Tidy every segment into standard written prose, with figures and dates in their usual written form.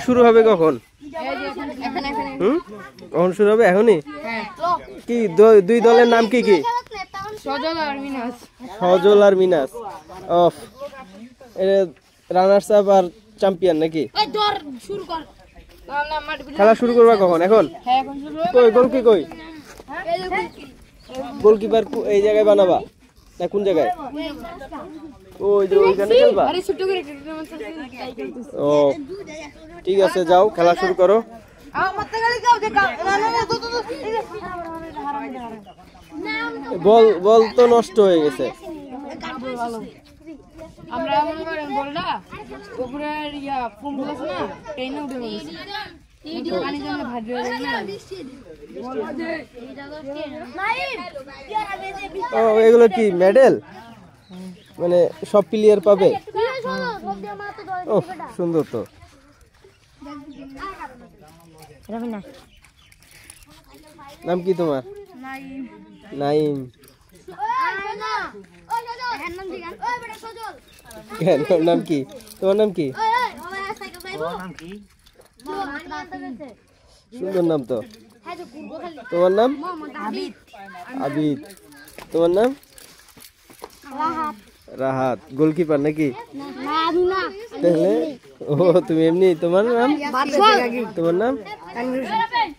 শুরু হবে কখন? কখন শুরু হবে? এখনই? কি দুই দলের নাম কি কি? সজল আর মিনাস। অফ রানার্স আপ আর চ্যাম্পিয়ন নাকি? খেলা শুরু করবা কখন? এখন? কই গোলকি কই? গোলকিপার এই জায়গায় বানাবা না কোন জায়গায়? ওই যে ওইখানে খেলবা? ও ঠিক আছে, যাও খেলা শুরু করো। বল তো নষ্ট হয়ে গেছে। এগুলো কি মেডেল? মানে সব প্লেয়ার পাবে? ও সুন্দর তো। নাম কি তোমার? নাইম। নাম কি তোমার? নাম কি? সুন্দর নাম তো। তোমার নাম? আবিদ। তোমার নাম? রাহাত। গোলকিপার নাকি? তাহলে ও তুমি এমনি। তোমার নাম? তোমার নাম?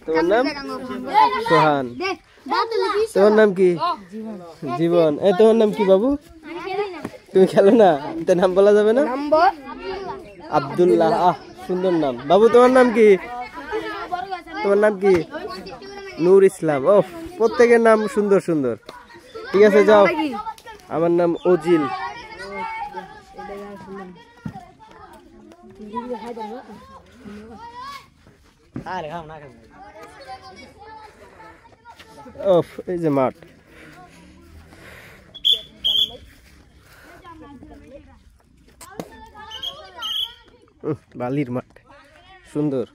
তোমার নাম? সোহান। তোমার নাম কি? জীবন। তোমার নাম কি বাবু? তুমি খেলো না, তার নাম বলা যাবে না? আব্দুল্লাহ। সুন্দর নাম বাবু। তোমার নাম কি? তোমার নাম কি? নূর ইসলাম। ও প্রত্যেকের নাম সুন্দর সুন্দর। ঠিক আছে যাও। আমার নাম ওজিল। এই যে মাঠ। বালির মাঠ সুন্দর।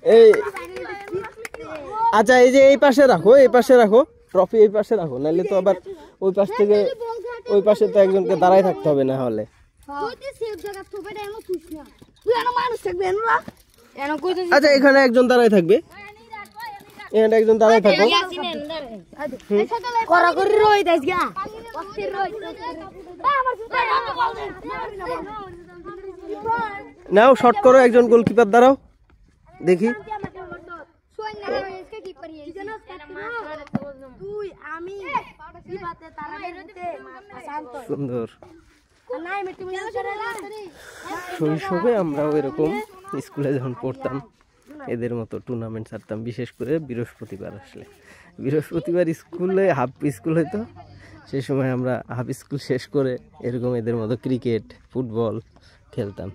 এই আচ্ছা, এই যে এই পাশে রাখো, এই পাশে রাখো ট্রফি, এই পাশে রাখো, নাহলে তো আবার ওই পাশ থেকে ওই পাশে তো একজনকে দাঁড়ায় থাকতে হবে না হলে। আচ্ছা এখানে একজন দাঁড়ায় থাকবে, এখানে একজন দাঁড়ায় থাকো। নাও শট করো, একজন গোলকিপার দাঁড়াও দেখি। সুন্দর। শৈশবে আমরাও এরকম স্কুলে যখন পড়তাম এদের মতো টুর্নামেন্ট ছাড়তাম, বিশেষ করে বৃহস্পতিবার আসলে। বৃহস্পতিবার স্কুলে হাফ স্কুল হইতো, সেই সময় আমরা হাফ স্কুল শেষ করে এরকম এদের মতো ক্রিকেট ফুটবল খেলতাম।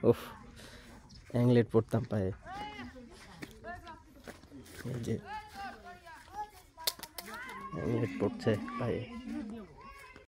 ওফ অ্যাংলেট পড়তাম পায়ে, এই যে অ্যাংলেট পড়ছে পায়ে।